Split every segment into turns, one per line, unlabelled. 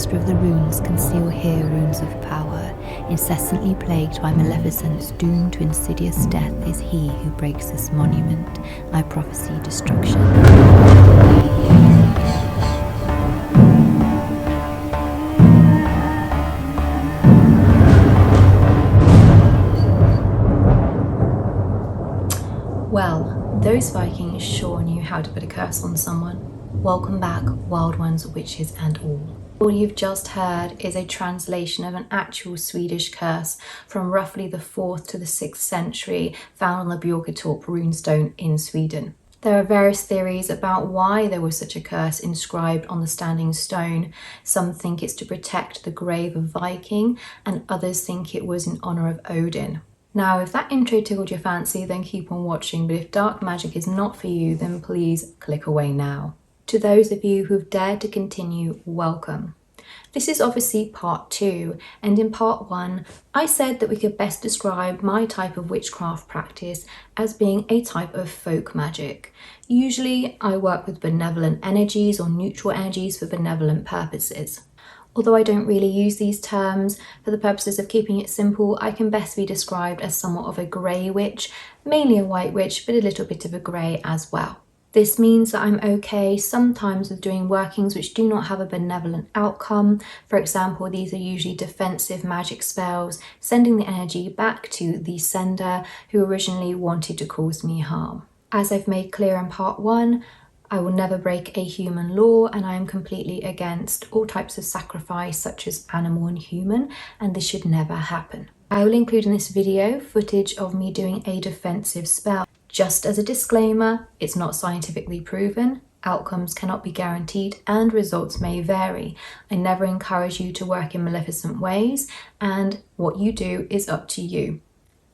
master of the runes conceal here runes of power, incessantly plagued by maleficence, doomed to insidious death is he who breaks this monument. I prophesy destruction. Well, those Vikings sure knew how to put a curse on someone. Welcome back, wild ones, witches and all. All you've just heard is a translation of an actual Swedish curse from roughly the 4th to the 6th century found on the Björketorp runestone in Sweden. There are various theories about why there was such a curse inscribed on the standing stone. Some think it's to protect the grave of Viking, and others think it was in honour of Odin. Now, if that intro tickled your fancy, then keep on watching, but if dark magic is not for you, then please click away now. To those of you who've dared to continue, welcome. This is obviously part 2, and in part 1, I said that we could best describe my type of witchcraft practice as being a type of folk magic. Usually, I work with benevolent energies or neutral energies for benevolent purposes. Although I don't really use these terms, for the purposes of keeping it simple, I can best be described as somewhat of a grey witch, mainly a white witch, but a little bit of a grey as well. This means that I'm okay sometimes with doing workings which do not have a benevolent outcome. For example, these are usually defensive magic spells, sending the energy back to the sender who originally wanted to cause me harm. As I've made clear in part 1, I will never break a human law, and I am completely against all types of sacrifice such as animal and human, and this should never happen. I will include in this video footage of me doing a defensive spell. Just as a disclaimer, it's not scientifically proven, outcomes cannot be guaranteed, and results may vary. I never encourage you to work in maleficent ways, and what you do is up to you.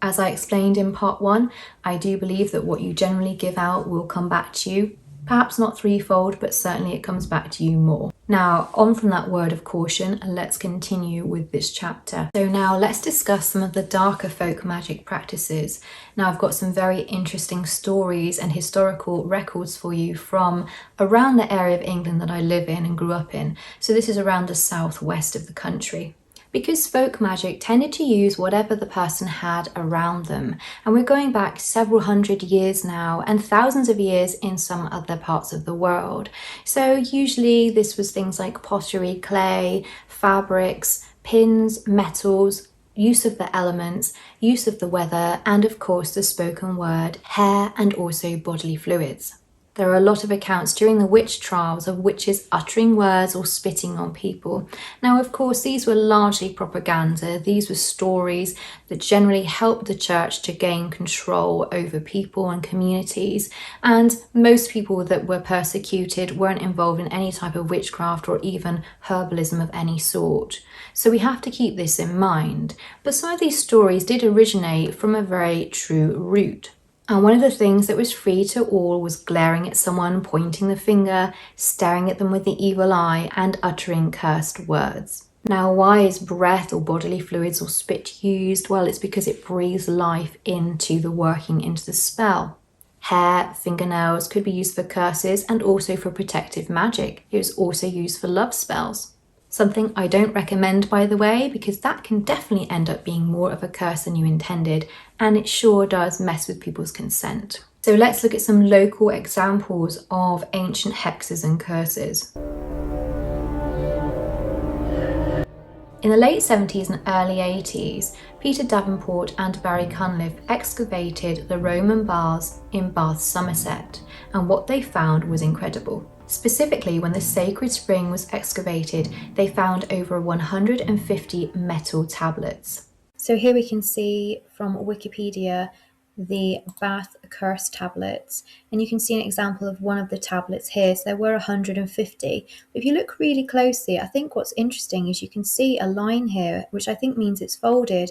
As I explained in part 1, I do believe that what you generally give out will come back to you. Perhaps not threefold, but certainly it comes back to you more. Now, on from that word of caution, and let's continue with this chapter. So now let's discuss some of the darker folk magic practices. Now, I've got some very interesting stories and historical records for you from around the area of England that I live in and grew up in. So this is around the southwest of the country. Because folk magic tended to use whatever the person had around them, and we're going back several hundred years now and thousands of years in some other parts of the world. So usually this was things like pottery, clay, fabrics, pins, metals, use of the elements, use of the weather, and of course the spoken word, hair, and also bodily fluids. There are a lot of accounts during the witch trials of witches uttering words or spitting on people. Now, of course, these were largely propaganda. These were stories that generally helped the church to gain control over people and communities. And most people that were persecuted weren't involved in any type of witchcraft or even herbalism of any sort. So we have to keep this in mind. But some of these stories did originate from a very true root. And one of the things that was free to all was glaring at someone, pointing the finger, staring at them with the evil eye, and uttering cursed words. Now, why is breath or bodily fluids or spit used? Well, it's because it breathes life into the spell. Hair, fingernails could be used for curses and also for protective magic. It was also used for love spells. Something I don't recommend, by the way, because that can definitely end up being more of a curse than you intended, and it sure does mess with people's consent. So let's look at some local examples of ancient hexes and curses. In the late 70s and early 80s, Peter Davenport and Barry Cunliffe excavated the Roman baths in Bath, Somerset, and what they found was incredible. Specifically, when the sacred spring was excavated, they found over 150 metal tablets. So here we can see from Wikipedia the Bath curse tablets, and you can see an example of one of the tablets here. So there were 150. If you look really closely, I think what's interesting is you can see a line here, which I think means it's folded.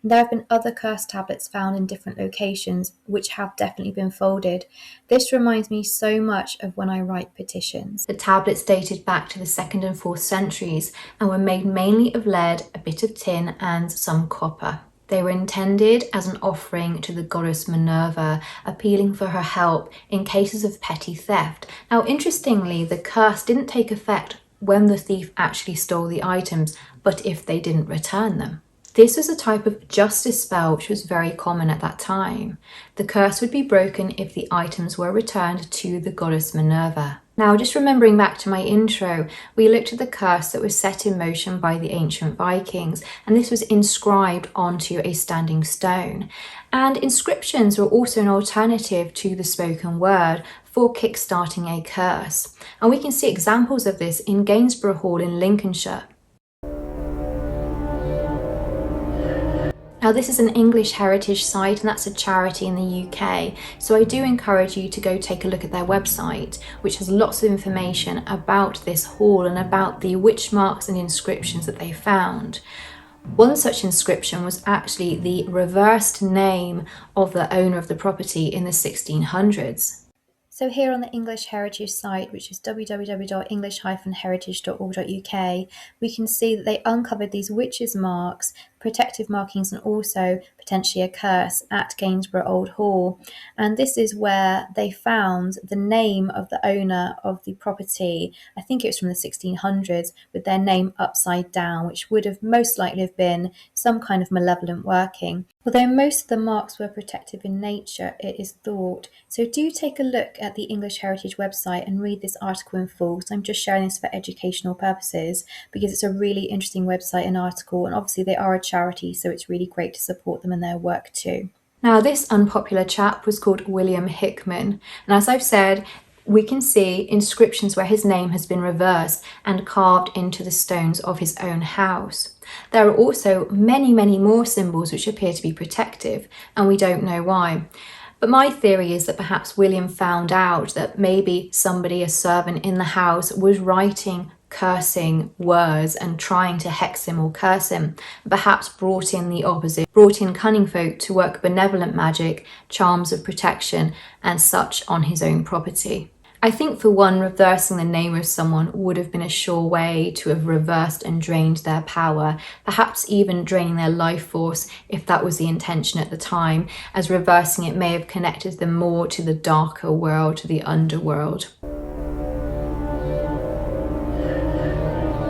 There have been other curse tablets found in different locations which have definitely been folded. This reminds me so much of when I write petitions. The tablets dated back to the 2nd and 4th centuries and were made mainly of lead, a bit of tin, and some copper. They were intended as an offering to the goddess Minerva, appealing for her help in cases of petty theft. Now, interestingly, the curse didn't take effect when the thief actually stole the items, but if they didn't return them. This was a type of justice spell which was very common at that time. The curse would be broken if the items were returned to the goddess Minerva. Now, just remembering back to my intro, we looked at the curse that was set in motion by the ancient Vikings, and this was inscribed onto a standing stone. And inscriptions were also an alternative to the spoken word for kickstarting a curse. And we can see examples of this in Gainsborough Hall in Lincolnshire. Now, this is an English heritage site, and that's a charity in the UK. So I do encourage you to go take a look at their website, which has lots of information about this hall and about the witch marks and inscriptions that they found. One such inscription was actually the reversed name of the owner of the property in the 1600s. So here on the English Heritage site, which is www.english-heritage.org.uk, we can see that they uncovered these witches' marks, protective markings, and also potentially a curse at Gainsborough Old Hall. And this is where they found the name of the owner of the property. I think it was from the 1600s, with their name upside down, which would have most likely have been some kind of malevolent working. Although most of the marks were protective in nature, it is thought. So do take a look at the English Heritage website and read this article in full. So I'm just sharing this for educational purposes because it's a really interesting website and article, and obviously they are a charity, so it's really great to support them in their work too. Now, this unpopular chap was called William Hickman, and as I've said, we can see inscriptions where his name has been reversed and carved into the stones of his own house. There are also many, many more symbols which appear to be protective, and we don't know why. But my theory is that perhaps William found out that maybe somebody, a servant in the house, was writing cursing words and trying to hex him or curse him, perhaps brought in the opposite, brought in cunning folk to work benevolent magic, charms of protection and such on his own property. I think for one, reversing the name of someone would have been a sure way to have reversed and drained their power, perhaps even draining their life force if that was the intention at the time, as reversing it may have connected them more to the darker world, to the underworld.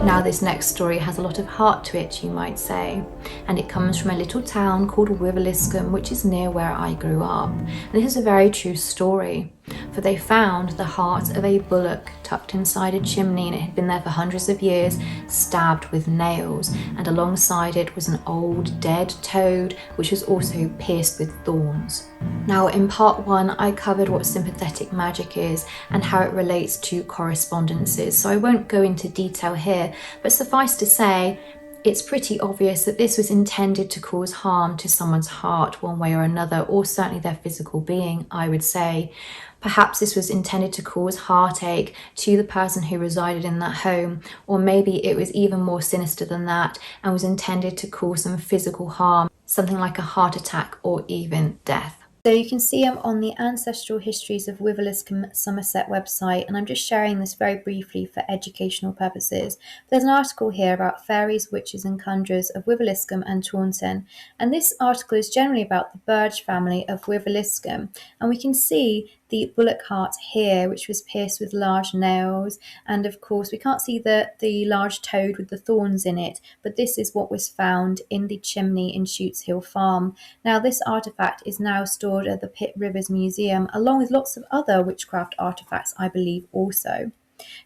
Now, this next story has a lot of heart to it, you might say, and it comes from a little town called Wiveliscombe, which is near where I grew up. And this is a very true story, for they found the heart of a bullock tucked inside a chimney, and it had been there for hundreds of years, stabbed with nails, and alongside it was an old dead toad, which was also pierced with thorns. Now, in part one, I covered what sympathetic magic is and how it relates to correspondences, so I won't go into detail here, but suffice to say, it's pretty obvious that this was intended to cause harm to someone's heart one way or another, or certainly their physical being, I would say. Perhaps this was intended to cause heartache to the person who resided in that home, or maybe it was even more sinister than that and was intended to cause some physical harm, something like a heart attack or even death. So you can see them on the Ancestral Histories of Wiveliscombe, Somerset website, and I'm just sharing this very briefly for educational purposes. There's an article here about fairies, witches and conjurers of Wiveliscombe and Taunton, and this article is generally about the Burge family of Wiveliscombe, and we can see the bullock heart here, which was pierced with large nails, and of course we can't see the large toad with the thorns in it, but this is what was found in the chimney in Shoots Hill Farm. Now, this artefact is now stored at the Pitt Rivers Museum, along with lots of other witchcraft artefacts, I believe, also.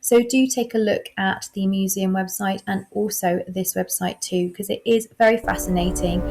So do take a look at the museum website and also this website too, because it is very fascinating.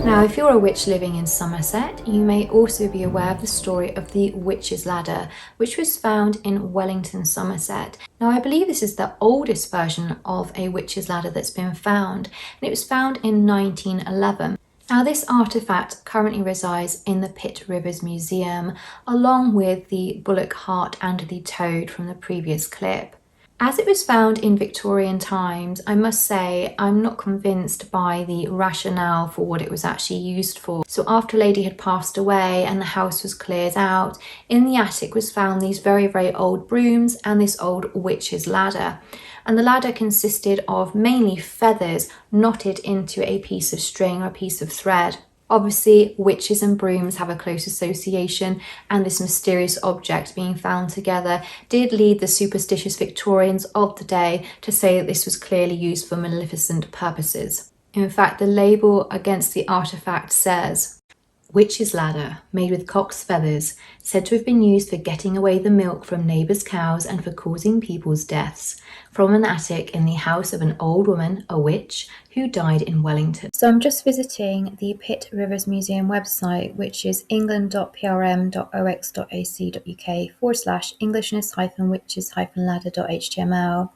Now, if you're a witch living in Somerset, you may also be aware of the story of the Witch's Ladder, which was found in Wellington, Somerset. Now, I believe this is the oldest version of a witch's ladder that's been found, and it was found in 1911. Now, this artefact currently resides in the Pitt Rivers Museum, along with the bullock heart and the toad from the previous clip. As it was found in Victorian times, I must say I'm not convinced by the rationale for what it was actually used for. So after Lady had passed away and the house was cleared out, in the attic was found these very, very old brooms and this old witch's ladder. And the ladder consisted of mainly feathers knotted into a piece of string or a piece of thread. Obviously, witches and brooms have a close association, and this mysterious object being found together did lead the superstitious Victorians of the day to say that this was clearly used for maleficent purposes. In fact, the label against the artifact says, "Witch's ladder, made with cock's feathers, said to have been used for getting away the milk from neighbours' cows and for causing people's deaths, from an attic in the house of an old woman, a witch, who died in Wellington." So I'm just visiting the Pitt Rivers Museum website, which is england.prm.ox.ac.uk/englishness-witches-ladder.html.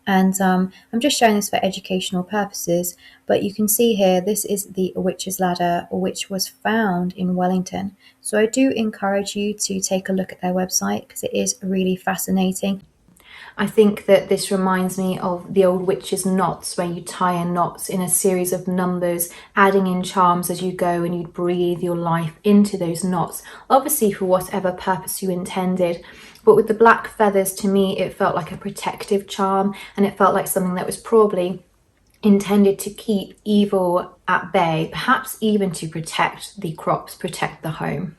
And I'm just showing this for educational purposes, but you can see here, this is the witch's ladder, which was found in Wellington. So I do encourage you to take a look at their website because it is really fascinating. I think that this reminds me of the old witches' knots, where you tie in knots in a series of numbers, adding in charms as you go, and you breathe your life into those knots, obviously for whatever purpose you intended. But with the black feathers, to me, it felt like a protective charm, and it felt like something that was probably intended to keep evil at bay, perhaps even to protect the crops, protect the home.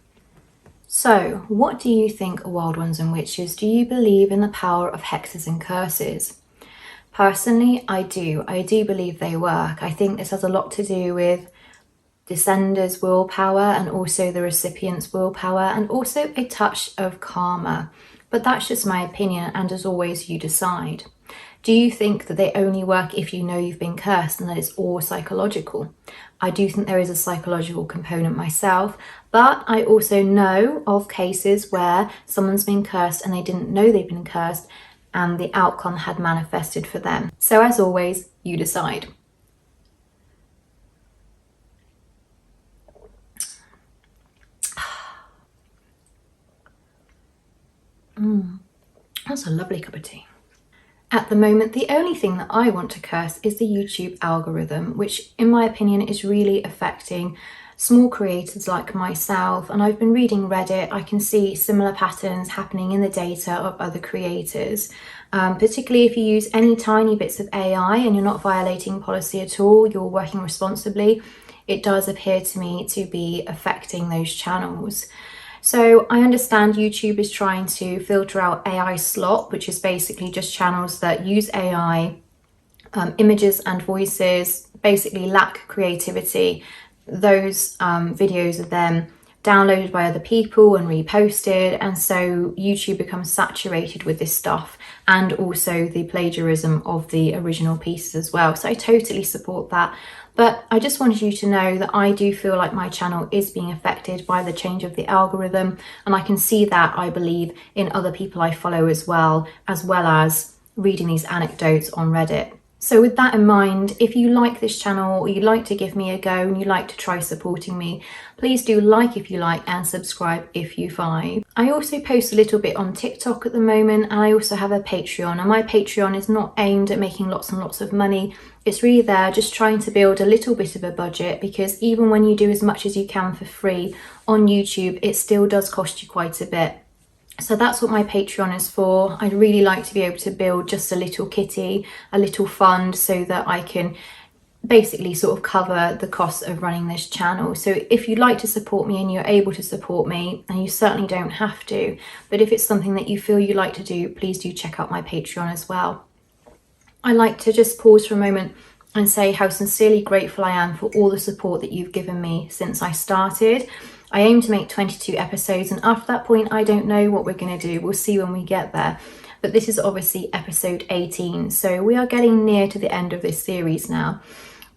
So, what do you think, Wild Ones and Witches? Do you believe in the power of hexes and curses? Personally, I do. I do believe they work. I think this has a lot to do with the sender's willpower and also the recipient's willpower, and also a touch of karma. But that's just my opinion, and as always, you decide. Do you think that they only work if you know you've been cursed and that it's all psychological? I do think there is a psychological component myself, but I also know of cases where someone's been cursed and they didn't know they've been cursed and the outcome had manifested for them. So as always, you decide. That's a lovely cup of tea. At the moment, the only thing that I want to curse is the YouTube algorithm, which in my opinion is really affecting small creators like myself. And I've been reading Reddit, I can see similar patterns happening in the data of other creators, particularly if you use any tiny bits of AI and you're not violating policy at all, you're working responsibly. It does appear to me to be affecting those channels. So I understand YouTube is trying to filter out AI slop, which is basically just channels that use AI, images and voices, basically lack creativity. Those videos are then downloaded by other people and reposted, and so YouTube becomes saturated with this stuff, and also the plagiarism of the original pieces as well. So I totally support that. But I just wanted you to know that I do feel like my channel is being affected by the change of the algorithm, and I can see that, I believe, in other people I follow as well as reading these anecdotes on Reddit. So with that in mind, if you like this channel or you'd like to give me a go and you'd like to try supporting me, please do like if you like and subscribe if you find. I also post a little bit on TikTok at the moment, and I also have a Patreon, and my Patreon is not aimed at making lots and lots of money. It's really there just trying to build a little bit of a budget, because even when you do as much as you can for free on YouTube, it still does cost you quite a bit. So that's what my Patreon is for. I'd really like to be able to build just a little kitty, a little fund, so that I can basically sort of cover the costs of running this channel. So if you'd like to support me and you're able to support me, and you certainly don't have to, but if it's something that you feel you'd like to do, please do check out my Patreon as well. I like to just pause for a moment and say how sincerely grateful I am for all the support that you've given me since I started. I aim to make 22 episodes, and after that point, I don't know what we're going to do. We'll see when we get there. But this is obviously episode 18, so we are getting near to the end of this series now.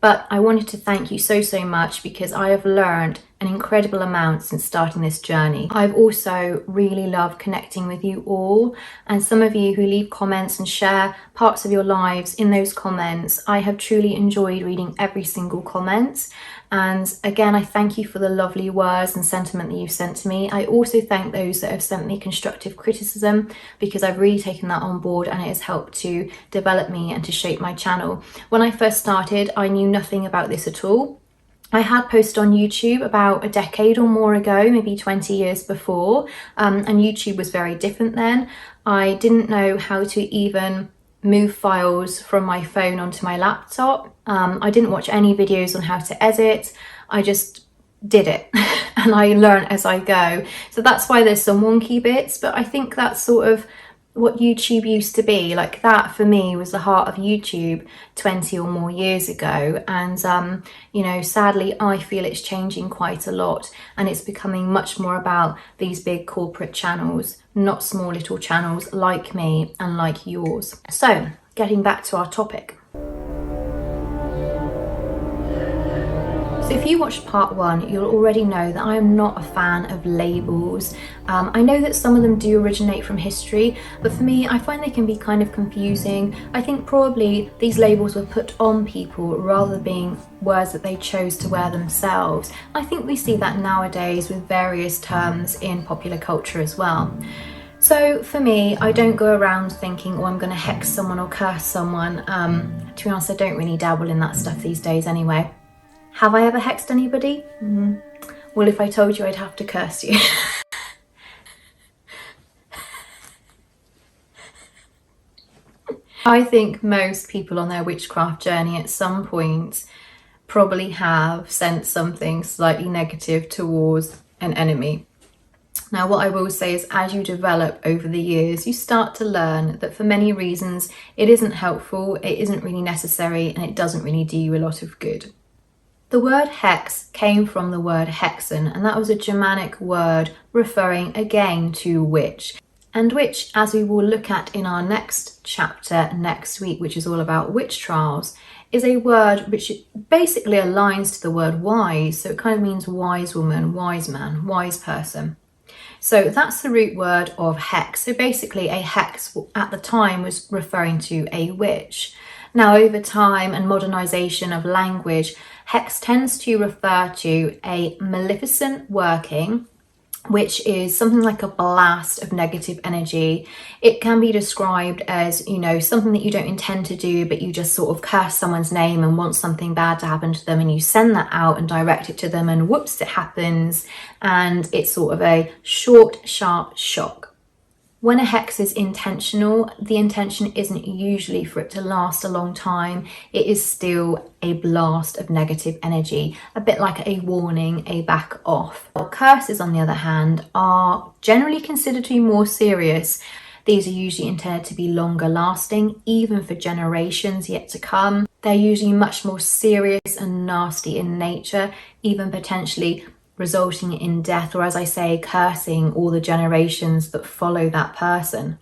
But I wanted to thank you so much, because I have learned an incredible amount since starting this journey. I've also really loved connecting with you all, and some of you who leave comments and share parts of your lives in those comments. I have truly enjoyed reading every single comment. And again, I thank you for the lovely words and sentiment that you've sent to me. I also thank those that have sent me constructive criticism, because I've really taken that on board, and it has helped to develop me and to shape my channel. When I first started, I knew nothing about this at all. I had posted on YouTube about a decade or more ago, maybe 20 years before, and YouTube was very different then. I didn't know how to even move files from my phone onto my laptop. I didn't watch any videos on how to edit. I just did it and I learn as I go. So that's why there's some wonky bits, but I think that's sort of what YouTube used to be. Like, that for me was the heart of YouTube 20 or more years ago, and you know, sadly I feel it's changing quite a lot, and it's becoming much more about these big corporate channels, not small little channels like me and like yours. So getting back to our topic. So if you watched part 1, you'll already know that I am not a fan of labels. I know that some of them do originate from history, but for me, I find they can be kind of confusing. I think probably these labels were put on people rather than being words that they chose to wear themselves. I think we see that nowadays with various terms in popular culture as well. So for me, I don't go around thinking, oh, I'm going to hex someone or curse someone. To be honest, I don't really dabble in that stuff these days anyway. Have I ever hexed anybody? Well, if I told you, I'd have to curse you. I think most people on their witchcraft journey at some point probably have sent something slightly negative towards an enemy. Now, what I will say is, as you develop over the years, you start to learn that for many reasons, it isn't helpful, it isn't really necessary, and it doesn't really do you a lot of good. The word hex came from the word hexen, and that was a Germanic word referring again to witch. And witch, as we will look at in our next chapter next week, which is all about witch trials, is a word which basically aligns to the word wise. So it kind of means wise woman, wise man, wise person. So that's the root word of hex. So basically a hex at the time was referring to a witch. Now, over time and modernization of language, hex tends to refer to a maleficent working, which is something like a blast of negative energy. It can be described as, you know, something that you don't intend to do, but you just sort of curse someone's name and want something bad to happen to them, and you send that out and direct it to them, and whoops, it happens, and it's sort of a short, sharp shock. When a hex is intentional, the intention isn't usually for it to last a long time. It is still a blast of negative energy, a bit like a warning, a back off. Curses, on the other hand, are generally considered to be more serious. These are usually intended to be longer lasting, even for generations yet to come. They're usually much more serious and nasty in nature, even potentially resulting in death, or as I say, cursing all the generations that follow that person.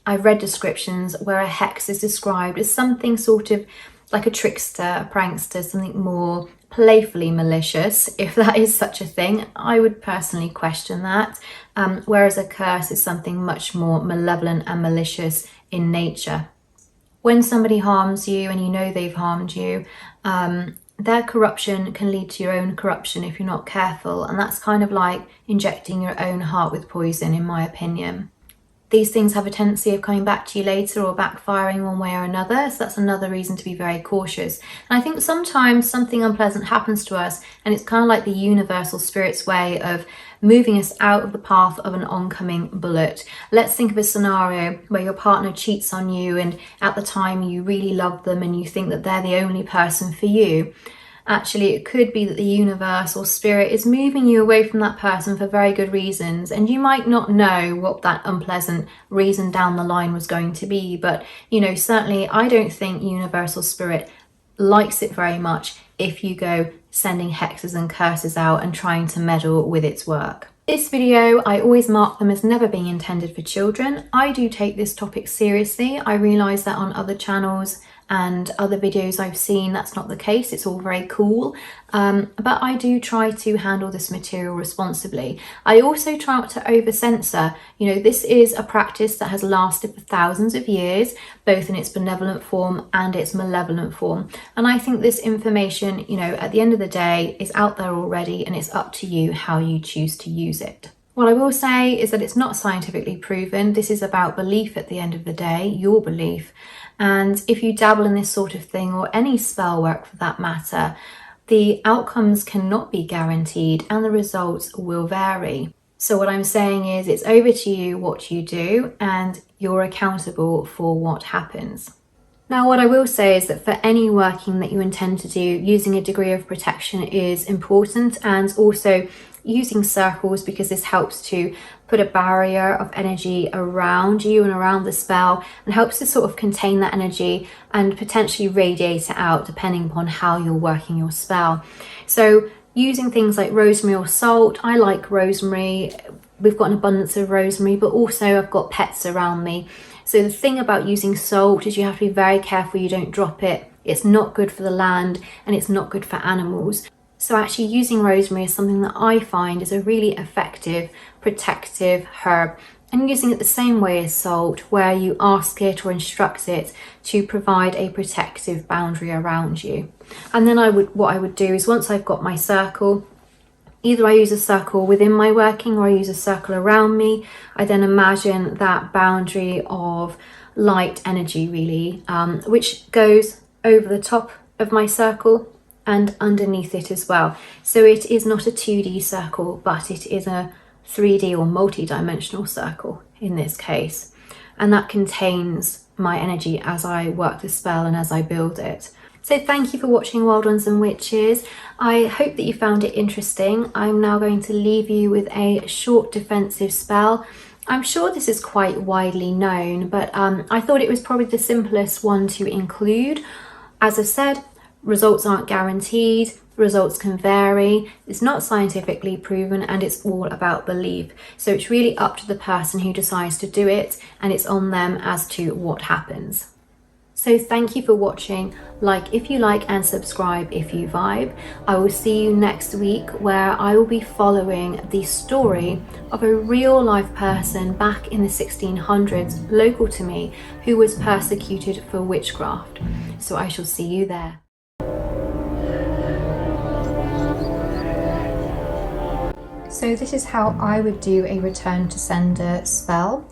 I've read descriptions where a hex is described as something sort of like a trickster, a prankster, something more playfully malicious, if that is such a thing. I would personally question that, whereas a curse is something much more malevolent and malicious in nature. When somebody harms you and you know they've harmed you, their corruption can lead to your own corruption if you're not careful, and that's kind of like injecting your own heart with poison, in my opinion. These things have a tendency of coming back to you later or backfiring one way or another, so that's another reason to be very cautious. And I think sometimes something unpleasant happens to us, and it's kind of like the universal spirit's way of moving us out of the path of an oncoming bullet. Let's think of a scenario where your partner cheats on you, and at the time you really love them and you think that they're the only person for you. Actually, it could be that the universe or spirit is moving you away from that person for very good reasons, and you might not know what that unpleasant reason down the line was going to be, but you know, certainly I don't think universal spirit likes it very much if you go sending hexes and curses out and trying to meddle with its work. This video, I always mark them as never being intended for children. I do take this topic seriously. I realise that on other channels and other videos I've seen, that's not the case. It's all very cool, but I do try to handle this material responsibly. I also try not to over censor. You know, this is a practice that has lasted for thousands of years, both in its benevolent form and its malevolent form, and I think this information, you know, at the end of the day is out there already, and it's up to you how you choose to use it. What I will say is that it's not scientifically proven. This is about belief at the end of the day, your belief. And if you dabble in this sort of thing, or any spell work for that matter, the outcomes cannot be guaranteed and the results will vary. So what I'm saying is, it's over to you what you do, and you're accountable for what happens. Now, what I will say is that for any working that you intend to do, using a degree of protection is important, and also using circles, because this helps to put a barrier of energy around you and around the spell, and helps to sort of contain that energy and potentially radiate it out depending upon how you're working your spell. So using things like rosemary or salt, I like rosemary. We've got an abundance of rosemary, but also I've got pets around me. So the thing about using salt is you have to be very careful you don't drop it. It's not good for the land and it's not good for animals. So actually using rosemary is something that I find is a really effective protective herb, and using it the same way as salt, where you ask it or instruct it to provide a protective boundary around you. And then what I would do is, once I've got my circle, either I use a circle within my working or I use a circle around me. I then imagine that boundary of light energy, really, which goes over the top of my circle and underneath it as well. So it is not a 2D circle, but it is a 3D or multi-dimensional circle in this case. And that contains my energy as I work the spell and as I build it. So thank you for watching Wild Ones and Witches. I hope that you found it interesting. I'm now going to leave you with a short defensive spell. I'm sure this is quite widely known, but I thought it was probably the simplest one to include. As I've said, results aren't guaranteed, results can vary, it's not scientifically proven, and it's all about belief. So it's really up to the person who decides to do it, and it's on them as to what happens. So thank you for watching. Like if you like, and subscribe if you vibe. I will see you next week, where I will be following the story of a real life person back in the 1600s, local to me, who was persecuted for witchcraft. So I shall see you there. So this is how I would do a return to sender spell.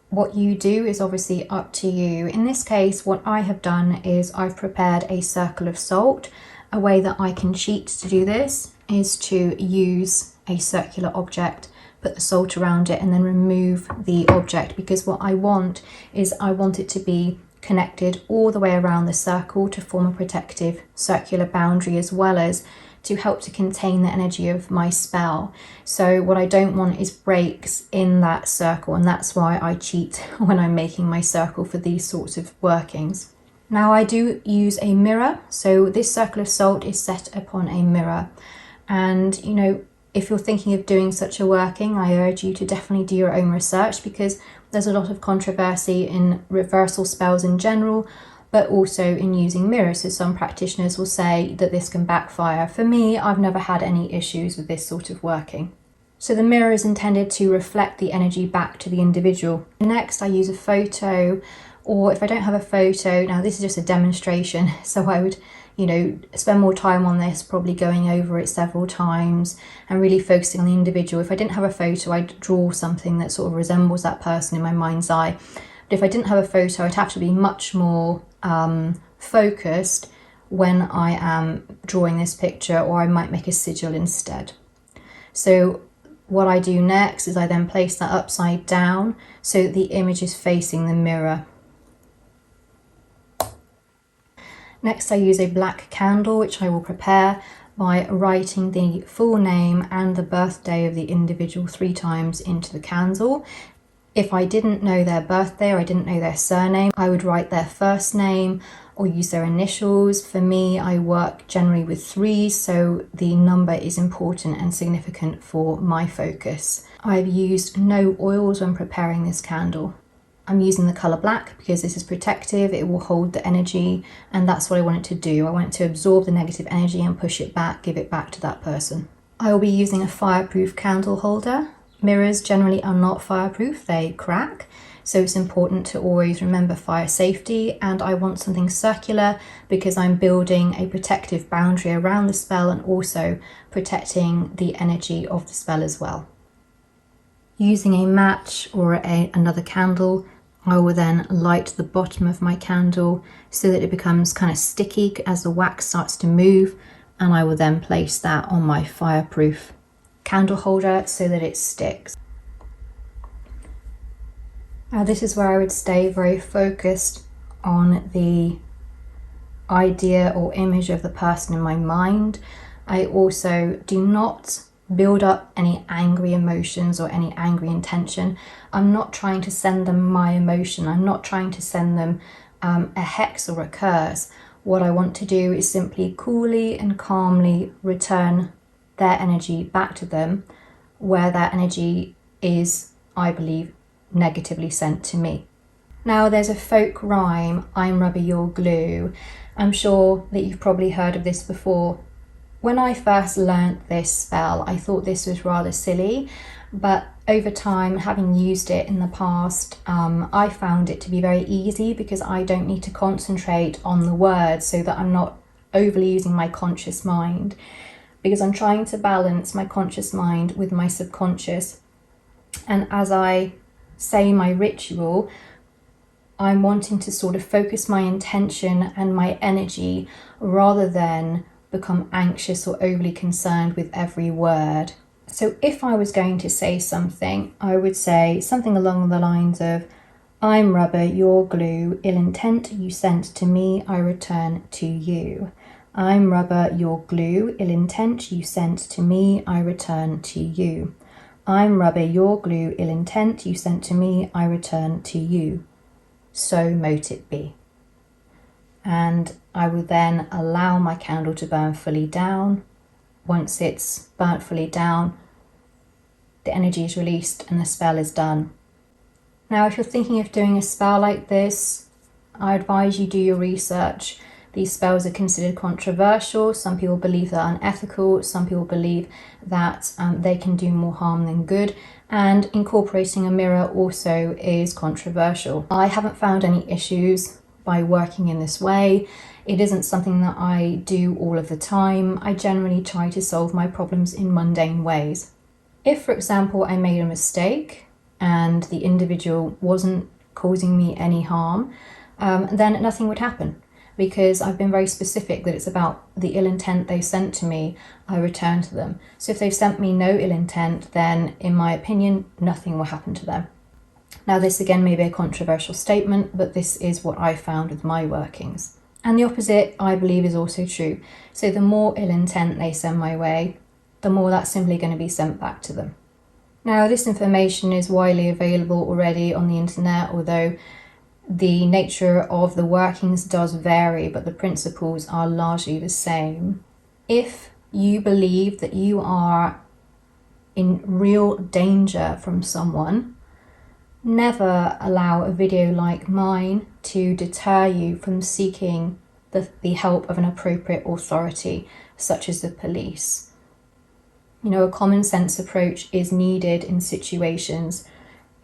What you do is obviously up to you. In this case, what I have done is I've prepared a circle of salt. A way that I can cheat to do this is to use a circular object, put the salt around it, and then remove the object, because what I want is I want it to be connected all the way around the circle to form a protective circular boundary, as well as to help to contain the energy of my spell. So what I don't want is breaks in that circle, and that's why I cheat when I'm making my circle for these sorts of workings. Now I do use a mirror, so this circle of salt is set upon a mirror, and you know, if you're thinking of doing such a working, I urge you to definitely do your own research, because there's a lot of controversy in reversal spells in general, but also in using mirrors. So some practitioners will say that this can backfire. For me, I've never had any issues with this sort of working. So the mirror is intended to reflect the energy back to the individual. Next, I use a photo, or if I don't have a photo, now this is just a demonstration, so I would, you know, spend more time on this, probably going over it several times and really focusing on the individual. If I didn't have a photo, I'd draw something that sort of resembles that person in my mind's eye. But if I didn't have a photo, I'd have to be much more focused when I am drawing this picture, or I might make a sigil instead. So what I do next is I then place that upside down so that the image is facing the mirror. Next, I use a black candle, which I will prepare by writing the full name and the birthday of the individual 3 times into the candle. If I didn't know their birthday or I didn't know their surname, I would write their first name or use their initials. For me, I work generally with 3s, so the number is important and significant for my focus. I've used no oils when preparing this candle. I'm using the colour black because this is protective, it will hold the energy, and that's what I want it to do. I want it to absorb the negative energy and push it back, give it back to that person. I will be using a fireproof candle holder. Mirrors generally are not fireproof, they crack, so it's important to always remember fire safety, and I want something circular because I'm building a protective boundary around the spell and also protecting the energy of the spell as well. Using a match or another candle, I will then light the bottom of my candle so that it becomes kind of sticky as the wax starts to move, and I will then place that on my fireproof candle holder so that it sticks. Now this is where I would stay very focused on the idea or image of the person in my mind. I also do not build up any angry emotions or any angry intention. I'm not trying to send them my emotion. I'm not trying to send them a hex or a curse. What I want to do is simply coolly and calmly return their energy back to them, where that energy is, I believe, negatively sent to me. Now, there's a folk rhyme, I'm rubber, you're glue. I'm sure that you've probably heard of this before. When I first learnt this spell, I thought this was rather silly, but over time, having used it in the past, I found it to be very easy because I don't need to concentrate on the words, so that I'm not overly using my conscious mind, because I'm trying to balance my conscious mind with my subconscious. And as I say my ritual, I'm wanting to sort of focus my intention and my energy rather than become anxious or overly concerned with every word. So if I was going to say something, I would say something along the lines of, I'm rubber, you're glue, ill intent you sent to me, I return to you. I'm rubber, you're glue, ill intent you sent to me, I return to you. I'm rubber, you're glue, ill intent you sent to me, I return to you. So mote it be. And I will then allow my candle to burn fully down. Once it's burnt fully down, the energy is released and the spell is done. Now, if you're thinking of doing a spell like this, I advise you do your research. These spells are considered controversial. Some people believe they're unethical. Some people believe that they can do more harm than good. And incorporating a mirror also is controversial. I haven't found any issues by working in this way. It isn't something that I do all of the time. I generally try to solve my problems in mundane ways. If, for example, I made a mistake and the individual wasn't causing me any harm, then nothing would happen, because I've been very specific that it's about the ill intent they sent to me, I return to them. So if they've sent me no ill intent, then in my opinion, nothing will happen to them. Now, this again may be a controversial statement, but this is what I found with my workings. And the opposite, I believe, is also true. So the more ill intent they send my way, the more that's simply going to be sent back to them. Now, this information is widely available already on the internet, although the nature of the workings does vary, but the principles are largely the same. If you believe that you are in real danger from someone, never allow a video like mine to deter you from seeking the help of an appropriate authority, such as the police. You know, a common sense approach is needed in situations.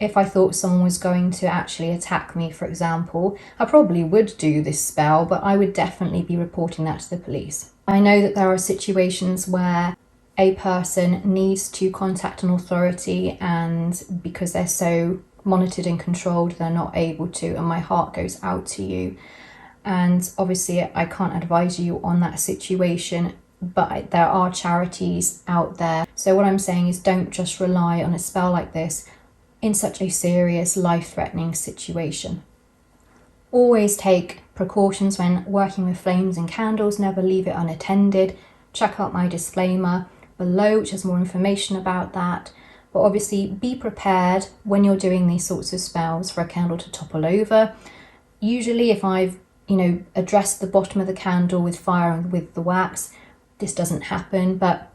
If I thought someone was going to actually attack me, for example, I probably would do this spell, but I would definitely be reporting that to the police. I know that there are situations where a person needs to contact an authority, and because they're so monitored and controlled, they're not able to, and my heart goes out to you. And obviously I can't advise you on that situation, but there are charities out there. So what I'm saying is, don't just rely on a spell like this in such a serious, life-threatening situation. Always take precautions when working with flames and candles. Never leave it unattended. Check out my disclaimer below, which has more information about that. But obviously be prepared when you're doing these sorts of spells for a candle to topple over. Usually if I've addressed the bottom of the candle with fire and with the wax, this doesn't happen, but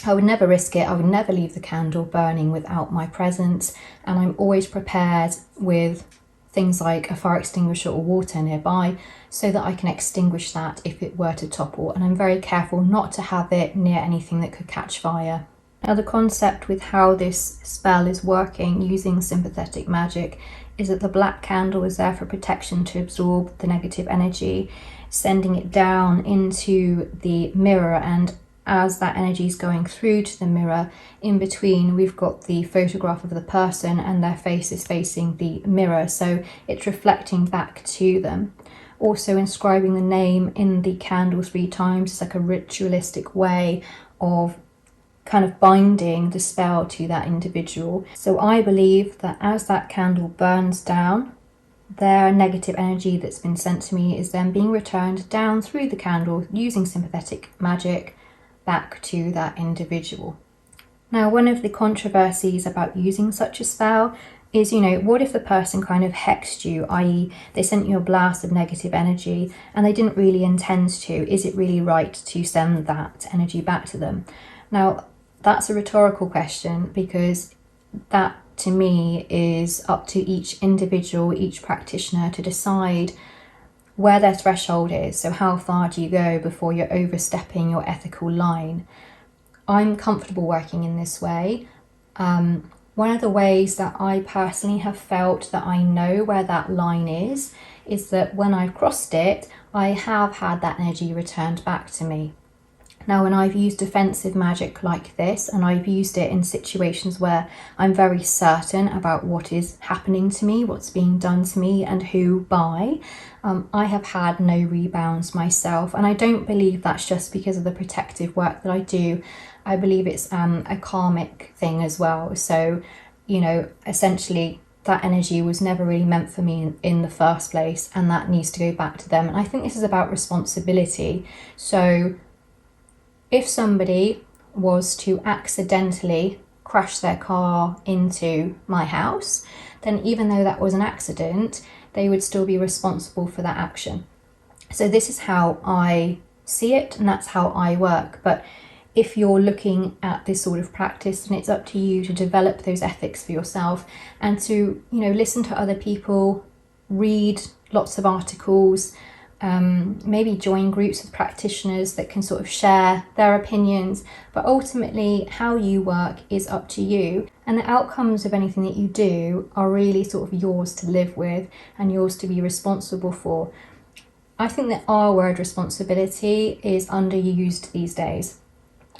I would never risk it. I would never leave the candle burning without my presence, and I'm always prepared with things like a fire extinguisher or water nearby so that I can extinguish that if it were to topple, and I'm very careful not to have it near anything that could catch fire. Now, the concept with how this spell is working using sympathetic magic is that the black candle is there for protection, to absorb the negative energy, sending it down into the mirror, and as that energy is going through to the mirror, in between we've got the photograph of the person and their face is facing the mirror, so it's reflecting back to them. Also inscribing the name in the candle 3 times is like a ritualistic way of kind of binding the spell to that individual. So I believe that as that candle burns down, their negative energy that's been sent to me is then being returned down through the candle using sympathetic magic back to that individual. Now, one of the controversies about using such a spell is, what if the person kind of hexed you, i.e. they sent you a blast of negative energy and they didn't really intend to? Is it really right to send that energy back to them? Now, that's a rhetorical question, because that to me is up to each individual, each practitioner to decide where their threshold is. So how far do you go before you're overstepping your ethical line? I'm comfortable working in this way. One of the ways that I personally have felt that I know where that line is that when I've crossed it, I have had that energy returned back to me. Now, when I've used defensive magic like this, and I've used it in situations where I'm very certain about what is happening to me, what's being done to me, and who by, I have had no rebounds myself. And I don't believe that's just because of the protective work that I do. I believe it's a karmic thing as well. So, essentially that energy was never really meant for me in the first place, and that needs to go back to them. And I think this is about responsibility. So if somebody was to accidentally crash their car into my house, then even though that was an accident, they would still be responsible for that action. So this is how I see it, and that's how I work. But if you're looking at this sort of practice, then it's up to you to develop those ethics for yourself and to, listen to other people, read lots of articles, maybe join groups of practitioners that can sort of share their opinions. But ultimately, how you work is up to you, and the outcomes of anything that you do are really sort of yours to live with and yours to be responsible for. I think that our word responsibility is underused these days.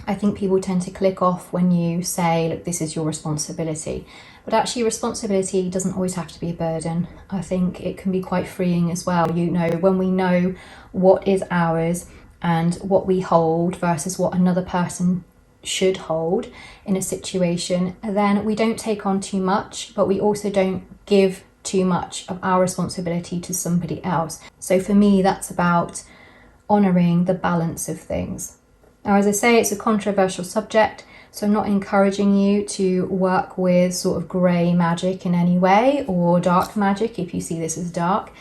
I think people tend to click off when you say, look, this is your responsibility. But actually, responsibility doesn't always have to be a burden. I think it can be quite freeing as well. When we know what is ours and what we hold versus what another person should hold in a situation, then we don't take on too much, but we also don't give too much of our responsibility to somebody else. So for me, that's about honouring the balance of things. Now, as I say, it's a controversial subject, so I'm not encouraging you to work with sort of grey magic in any way, or dark magic if you see this as dark.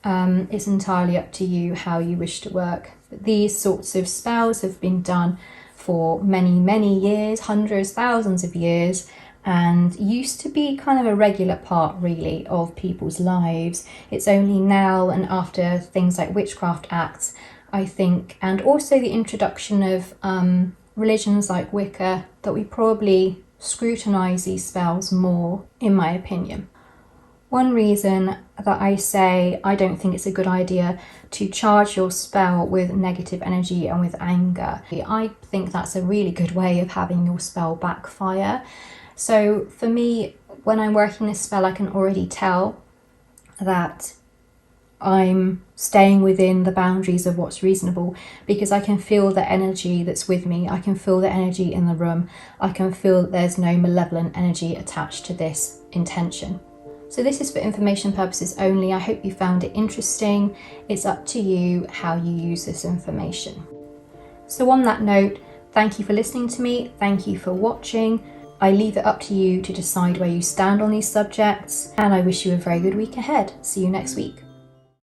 It's entirely up to you how you wish to work. But these sorts of spells have been done for many, many years, hundreds, thousands of years, and used to be kind of a regular part really of people's lives. It's only now, and after things like Witchcraft Acts, I think, and also the introduction of religions like Wicca, that we probably scrutinise these spells more, in my opinion. One reason that I say I don't think it's a good idea to charge your spell with negative energy and with anger, I think that's a really good way of having your spell backfire. So for me, when I'm working this spell, I can already tell that I'm staying within the boundaries of what's reasonable, because I can feel the energy that's with me. I can feel the energy in the room. I can feel that there's no malevolent energy attached to this intention. So this is for information purposes only. I hope you found it interesting. It's up to you how you use this information. So on that note, thank you for listening to me. Thank you for watching. I leave it up to you to decide where you stand on these subjects, and I wish you a very good week ahead. See you next week.